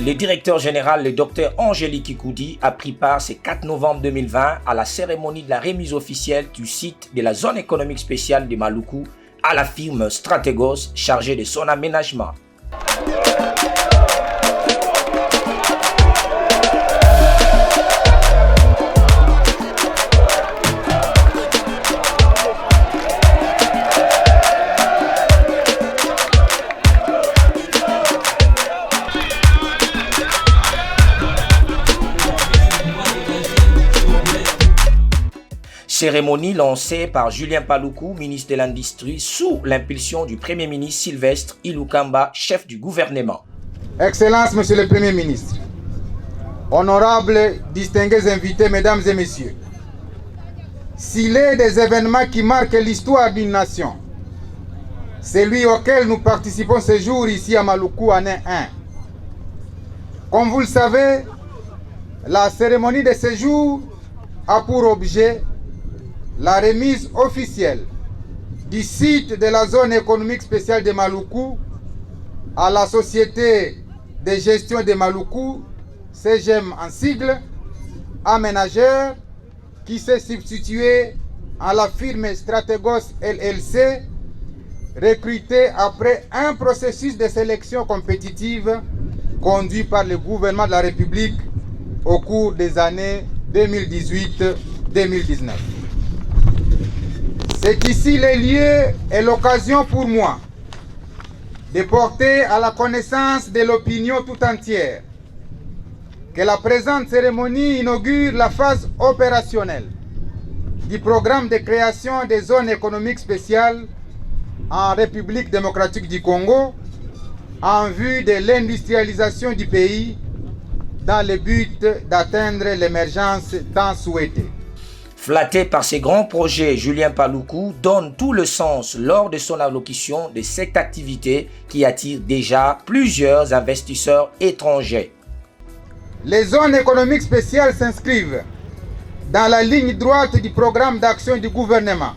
Le directeur général, le Dr Angélique Kikoudi, a pris part ce 4 novembre 2020 à la cérémonie de la remise officielle du site de la zone économique spéciale de Maluku à la firme Strategos chargée de son aménagement. Cérémonie lancée par Julien Paluku, ministre de l'Industrie, sous l'impulsion du Premier ministre Sylvestre Ilukamba, chef du gouvernement. Excellences, Monsieur le Premier ministre, honorables, distingués invités, Mesdames et Messieurs, s'il est des événements qui marquent l'histoire d'une nation, celui auquel nous participons ce jour ici à Maluku en est un. Comme vous le savez, la cérémonie de ce jour a pour objet la remise officielle du site de la zone économique spéciale de Maluku à la société de gestion de Maluku, CGM en sigle, aménageur, qui s'est substitué à la firme Strategos LLC, recrutée après un processus de sélection compétitive conduit par le gouvernement de la République au cours des années 2018-2019. C'est ici le lieu et l'occasion pour moi de porter à la connaissance de l'opinion tout entière que la présente cérémonie inaugure la phase opérationnelle du programme de création des zones économiques spéciales en République démocratique du Congo en vue de l'industrialisation du pays dans le but d'atteindre l'émergence tant souhaitée. Flatté par ces grands projets, Julien Paluku donne tout le sens lors de son allocution de cette activité qui attire déjà plusieurs investisseurs étrangers. Les zones économiques spéciales s'inscrivent dans la ligne droite du programme d'action du gouvernement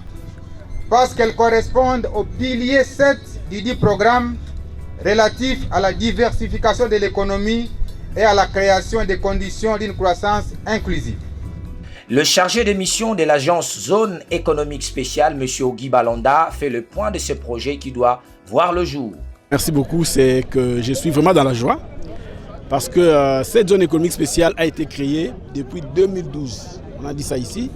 parce qu'elles correspondent au pilier 7 du dit programme relatif à la diversification de l'économie et à la création des conditions d'une croissance inclusive. Le chargé de mission de l'agence Zone économique spéciale, M. Ogi Balanda, fait le point de ce projet qui doit voir le jour. Merci beaucoup, c'est que je suis vraiment dans la joie parce que cette zone économique spéciale a été créée depuis 2012. On a dit ça ici.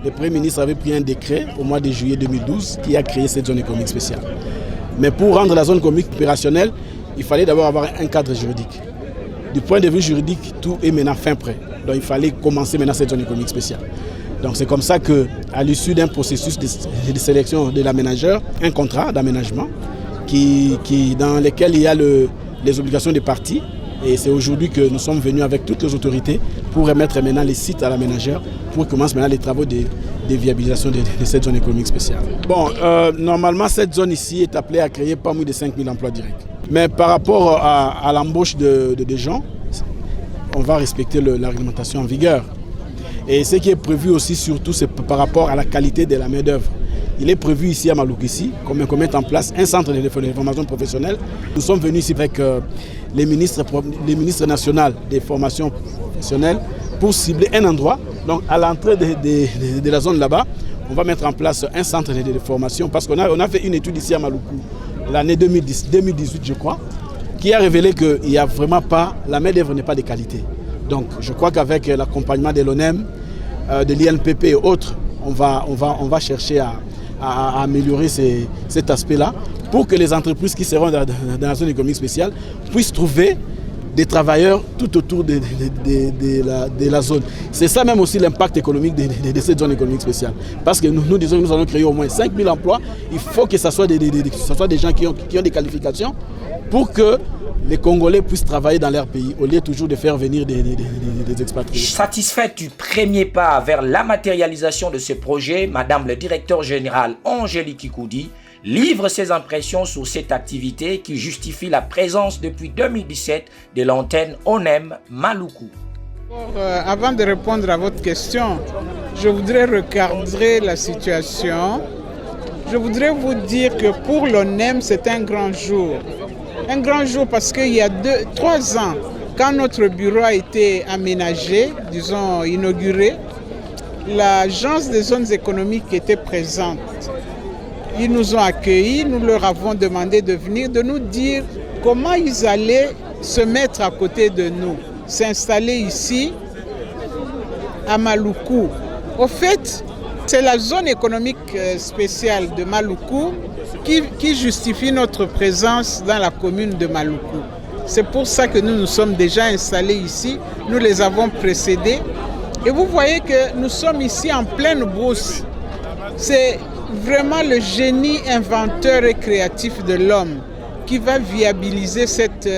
Le Premier ministre avait pris un décret au mois de juillet 2012 qui a créé cette zone économique spéciale. Mais pour rendre la zone économique opérationnelle, il fallait d'abord avoir un cadre juridique. Du point de vue juridique, tout est maintenant fin prêt. Donc il fallait commencer maintenant cette zone économique spéciale. Donc c'est comme ça qu'à l'issue d'un processus de sélection de l'aménageur, un contrat d'aménagement dans lequel il y a les obligations des parties. Et c'est aujourd'hui que nous sommes venus avec toutes les autorités pour remettre maintenant les sites à l'aménageur pour commencer maintenant les travaux de viabilisation de cette zone économique spéciale. Bon, normalement cette zone ici est appelée à créer pas moins de 5 000 emplois directs. Mais par rapport à l'embauche de gens, on va respecter la réglementation en vigueur. Et ce qui est prévu aussi surtout, c'est par rapport à la qualité de la main-d'œuvre. Il est prévu ici à Maluku qu'on mette en place un centre de formation professionnelle. Nous sommes venus ici avec les ministres nationaux des formations professionnelles pour cibler un endroit. Donc à l'entrée de la zone là-bas, on va mettre en place un centre de formation parce qu'on a fait une étude ici à Maluku, l'année 2018 je crois, qui a révélé qu'il n'y a vraiment pas, la main-d'œuvre n'est pas de qualité. Donc je crois qu'avec l'accompagnement de l'ONEM, de l'INPP et autres, on va chercher à améliorer cet aspect-là pour que les entreprises qui seront dans la zone économique spéciale puissent trouver des travailleurs tout autour de la zone. C'est ça même aussi l'impact économique de cette zone économique spéciale. Parce que nous disons que nous allons créer au moins 5 000 emplois, il faut que ce soit des gens qui ont des qualifications pour que les Congolais puissent travailler dans leur pays au lieu toujours de faire venir des expatriés. Satisfaite du premier pas vers la matérialisation de ce projet, Madame le directeur général Angélique Kikoudi livre ses impressions sur cette activité qui justifie la présence depuis 2017 de l'antenne ONEM Maluku. Avant de répondre à votre question, je voudrais recadrer la situation. Je voudrais vous dire que pour l'ONEM, c'est un grand jour. Un grand jour parce qu'il y a 3 ans, quand notre bureau a été aménagé, disons inauguré, l'agence des zones économiques était présente. Ils nous ont accueillis, nous leur avons demandé de venir, de nous dire comment ils allaient se mettre à côté de nous, s'installer ici à Maluku. Au fait, c'est la zone économique spéciale de Maluku qui justifie notre présence dans la commune de Maluku. C'est pour ça que nous nous sommes déjà installés ici, nous les avons précédés. Et vous voyez que nous sommes ici en pleine brousse. C'est vraiment le génie inventeur et créatif de l'homme qui va viabiliser cette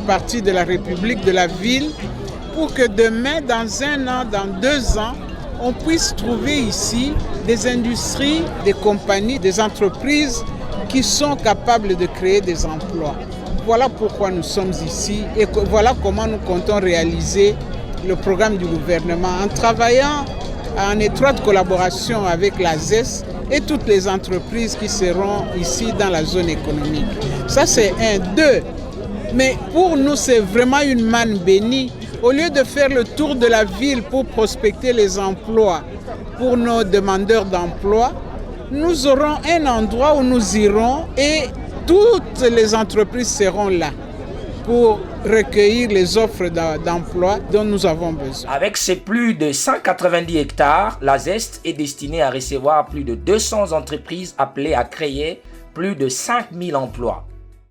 partie de la République, de la ville, pour que demain, dans 1 an, dans 2 ans, on puisse trouver ici des industries, des compagnies, des entreprises qui sont capables de créer des emplois. Voilà pourquoi nous sommes ici et voilà comment nous comptons réaliser le programme du gouvernement en travaillant en étroite collaboration avec la ZES et toutes les entreprises qui seront ici dans la zone économique. Ça c'est 1. 2. Mais pour nous c'est vraiment une manne bénie. Au lieu de faire le tour de la ville pour prospecter les emplois pour nos demandeurs d'emploi, nous aurons un endroit où nous irons et toutes les entreprises seront là pour recueillir les offres d'emploi dont nous avons besoin. Avec ses plus de 190 hectares, la ZEST est destinée à recevoir plus de 200 entreprises appelées à créer plus de 5000 emplois.